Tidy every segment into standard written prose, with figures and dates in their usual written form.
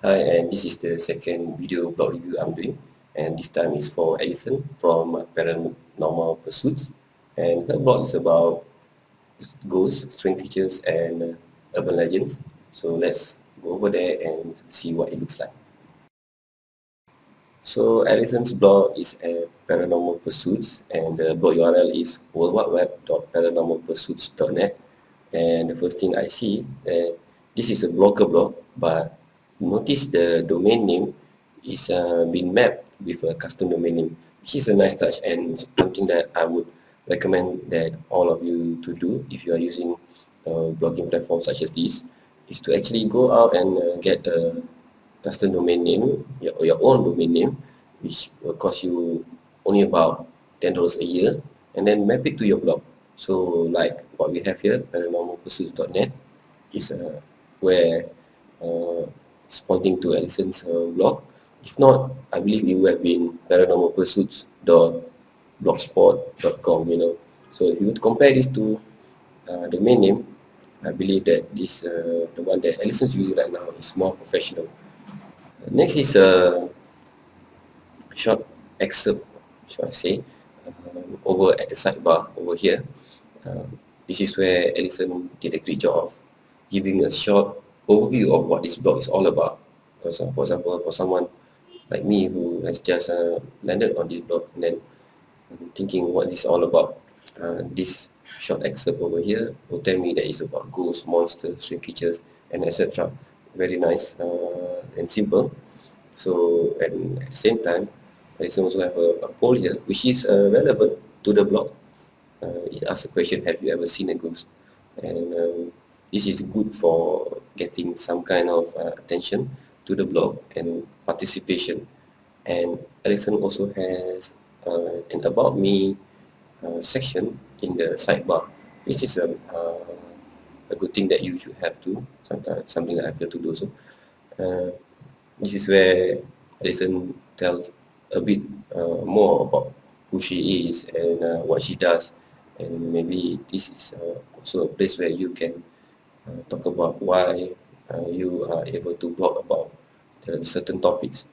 Hi, and this is the second video blog review I'm doing, and this time is for Alyson from Paranormal Pursuits, and her blog is about ghosts, strange creatures, and urban legends. So let's go over there and see what it looks like. So Alyson's blog is a Paranormal Pursuits, and the blog URL is worldwideweb.paranormalpursuits.net. And the first thing I see, this is a blogger blog, but notice the domain name is been mapped with a custom domain name, which is a nice touch and something that I would recommend that all of you to do if you are using blogging platforms such as this, is to actually go out and get a custom domain name, your own domain name, which will cost you only about $10 a year, and then map it to your blog. So like what we have here, paranormalpursuits.net, is where it's pointing to Alyson's blog. If not, I believe it would have been paranormalpursuits.blogspot.com, So if you would compare these two domain name, I believe that this the one that Alyson's using right now is more professional. Next is a short excerpt, shall I say, over at the sidebar over here. This is where Alyson did a great job of giving a short overview of what this blog is all about. Because, for example, for someone like me who has just landed on this blog and then thinking what this is all about, this short excerpt over here will tell me that it's about ghosts, monsters, strange creatures, and etc. Very nice and simple. So, and at the same time, I also have a poll here, which is relevant to the blog. It asks a question, have you ever seen a ghost? And this is good for getting some kind of attention to the blog and participation. And Alyson also has an About Me section in the sidebar, which is a good thing that you should have to, sometimes something that I feel to do so. Uh, this is where Alyson tells a bit more about who she is and what she does, and maybe this is also a place where you can talk about why you are able to blog about certain topics.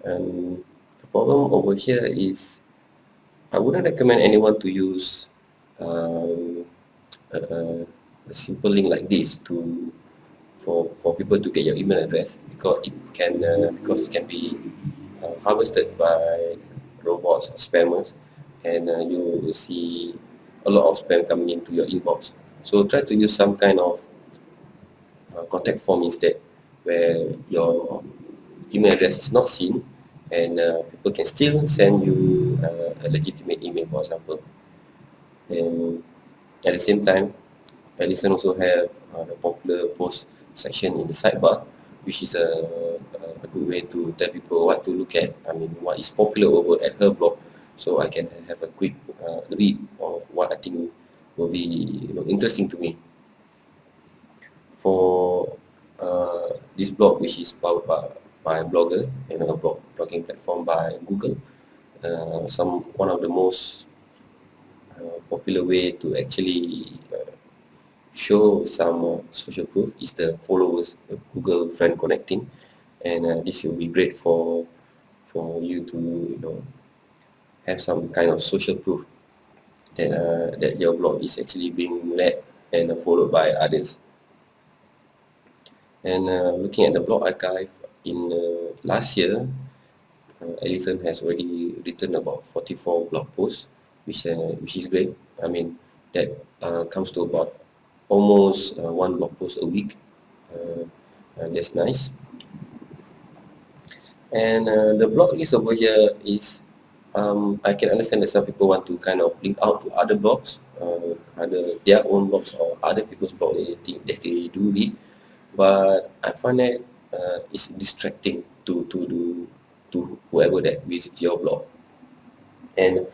And the problem over here is I wouldn't recommend anyone to use um, a, a simple link like this to for people to get your email address, because it can be harvested by robots or spammers, and you will see a lot of spam coming into your inbox. So try to use some kind of contact form instead, where your email address is not seen, and people can still send you a legitimate email, for example. And at the same time, Alyson also have the popular post section in the sidebar, which is a good way to tell people what to look at. I mean, what is popular over at her blog, so I can have a quick read of what I think will be interesting to me. For this blog, which is powered by Blogger, a blogging platform by Google, one of the most popular way to actually show some social proof is the followers of Google Friend Connecting, and this will be great for you to have some kind of social proof that that your blog is actually being led and followed by others. And looking at the blog archive in last year, Alyson has already written about 44 blog posts, which is great. I mean, that comes to about almost one blog post a week. That's nice. And the blog list over here is, I can understand that some people want to kind of link out to other blogs, other their own blogs or other people's blog that they think that they do read, but I find that it's distracting to whoever that visits your blog. And I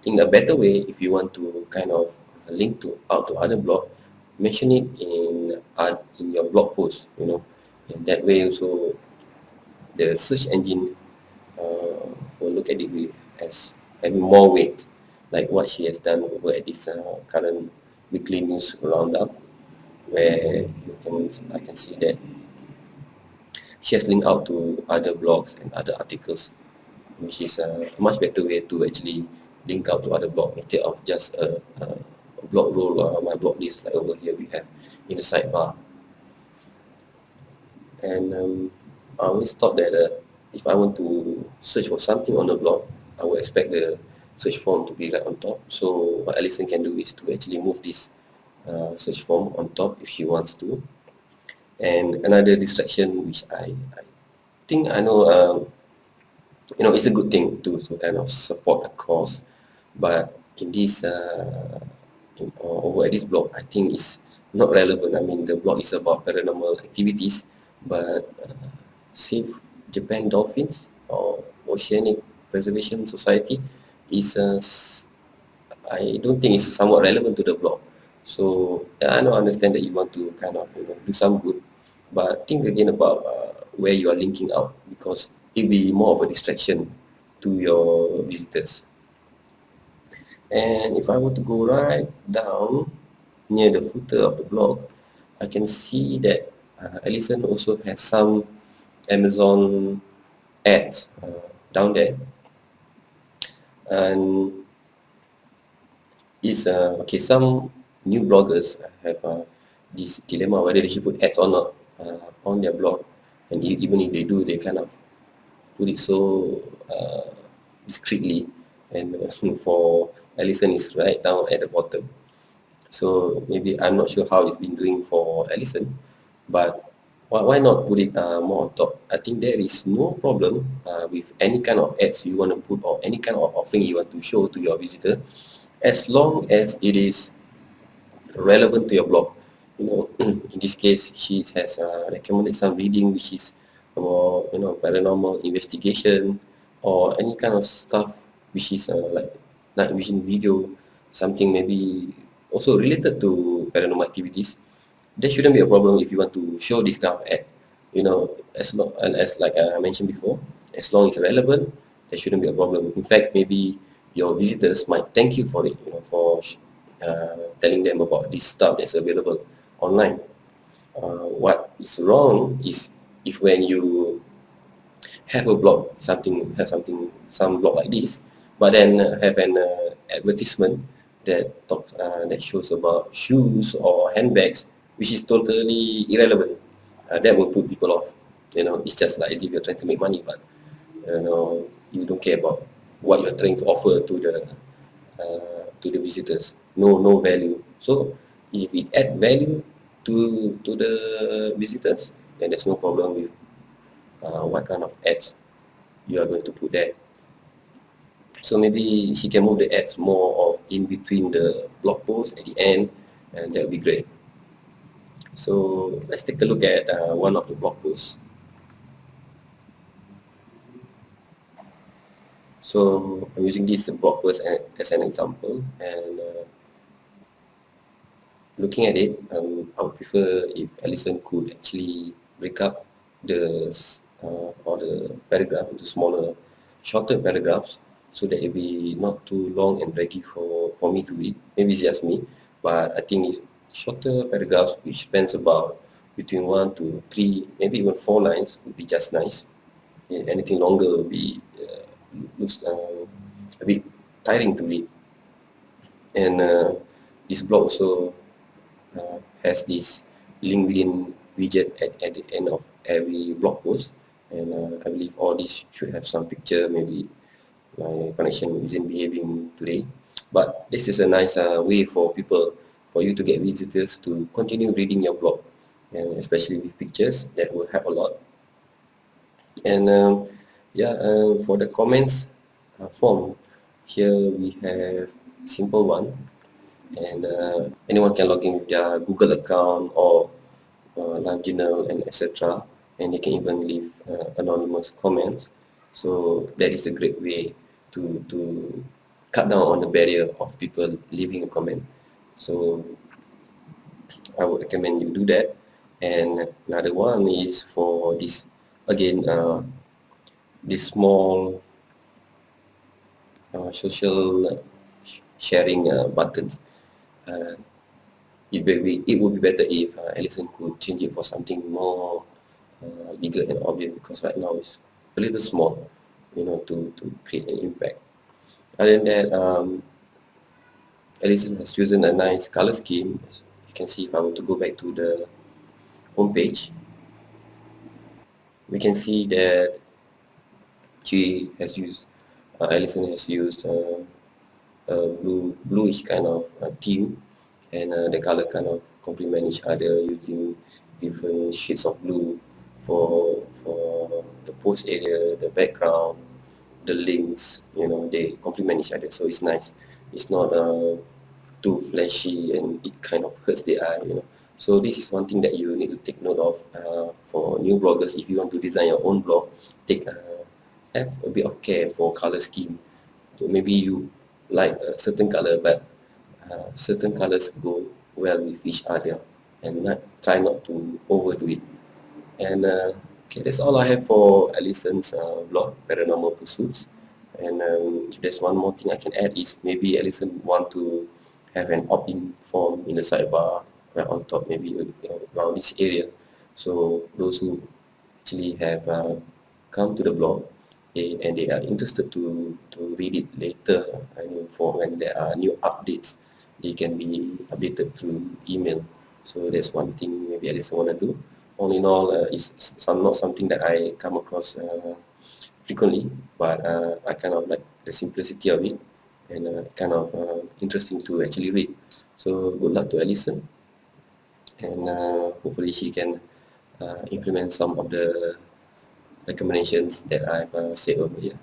think the better way, if you want to kind of link to out to other blog, mention it in your blog post, and that way also the search engine will look at it as having more weight, like what she has done over at this current weekly news roundup, where I can see that she has linked out to other blogs and other articles, which is a much better way to actually link out to other blogs instead of just a blog roll or my blog list like over here we have in the sidebar. And I always thought that if I want to search for something on a blog, I would expect the search form to be right on top. So what Alyson can do is to actually move this search form on top if she wants to. And another distraction which I think I know, it's a good thing to kind of support the cause, but in this over at this blog, I think it's not relevant. I mean, the blog is about paranormal activities, but Save Japan Dolphins or Oceanic Preservation Society is I don't think it's somewhat relevant to the blog. So yeah, I know, understand that you want to kind of do some good, but think again about where you are linking out, because it'll be more of a distraction to your visitors. And if I were to go right down near the footer of the blog, I can see that Alyson also has some Amazon ads down there. And is okay, some new bloggers have this dilemma whether they should put ads or not on their blog, and even if they do, they kind of put it so discreetly, and for Alyson is right down at the bottom. So maybe I'm not sure how it's been doing for Alyson, but why not put it more on top? I think there is no problem with any kind of ads you want to put or any kind of offering you want to show to your visitor, as long as it is relevant to your blog. In this case, she has recommended some reading which is about paranormal investigation or any kind of stuff which is like night vision video, something maybe also related to paranormal activities. There shouldn't be a problem if you want to show this kind of ad. As long and as like I mentioned before, as long as it's relevant, there shouldn't be a problem. In fact, maybe your visitors might thank you for it, for telling them about this stuff that's available online. What is wrong is if when you have a blog, some blog like this, but then have an advertisement that shows about shoes or handbags, which is totally irrelevant. That will put people off. It's just like as if you're trying to make money, but you don't care about what you're trying to offer to the visitors. No value. So if it add value to the visitors, then there's no problem with what kind of ads you are going to put there. So maybe she can move the ads more of in between the blog post at the end, and that would be great. So let's take a look at one of the blog posts. So I'm using this blog post as an example, and looking at it, I would prefer if Alyson could actually break up or the paragraph into smaller, shorter paragraphs, so that it be not too long and draggy for me to read. Maybe it's just me, but I think if shorter paragraphs which spans about between 1 to 3, maybe even 4 lines would be just nice. Anything longer would be looks a bit tiring to read. And this blog also has this link within widget at the end of every blog post, and I believe all this should have some picture. Maybe my connection isn't behaving today, but this is a nice way for you to get visitors to continue reading your blog, and especially with pictures that will help a lot. And yeah, for the comments form, here we have simple one, and anyone can log in with their Google account or live journal and etc. And they can even leave anonymous comments. So that is a great way to cut down on the barrier of people leaving a comment. So I would recommend you do that. And another one is for this, again, this small social sharing buttons. It would be better if Alyson could change it for something more bigger and obvious, because right now it's a little small, to create an impact. Other than that, Alyson has chosen a nice color scheme. As you can see, if I were to go back to the home page, we can see that Alyson has used a bluish kind of theme, and the color kind of complement each other using different shades of blue for the post area, the background, the links. They complement each other, so it's nice. It's not too flashy and it kind of hurts the eye. So this is one thing that you need to take note of for new bloggers. If you want to design your own blog, have a bit of care for color scheme. So maybe you like a certain color, but certain colors go well with each other, and try not to overdo it. And okay, that's all I have for Alyson's blog, Paranormal Pursuits. And if there's one more thing I can add is maybe Alyson want to have an opt-in form in the sidebar right on top, maybe around this area. So those who actually have come to the blog, and they are interested to read it later. I mean, for when there are new updates, they can be updated through email. So that's one thing maybe Alyson want to do. All in all, not something that I come across frequently, but I kind of like the simplicity of it, and kind of interesting to actually read. So good luck to Alyson, and hopefully she can implement some of the recommendations that I've said over here.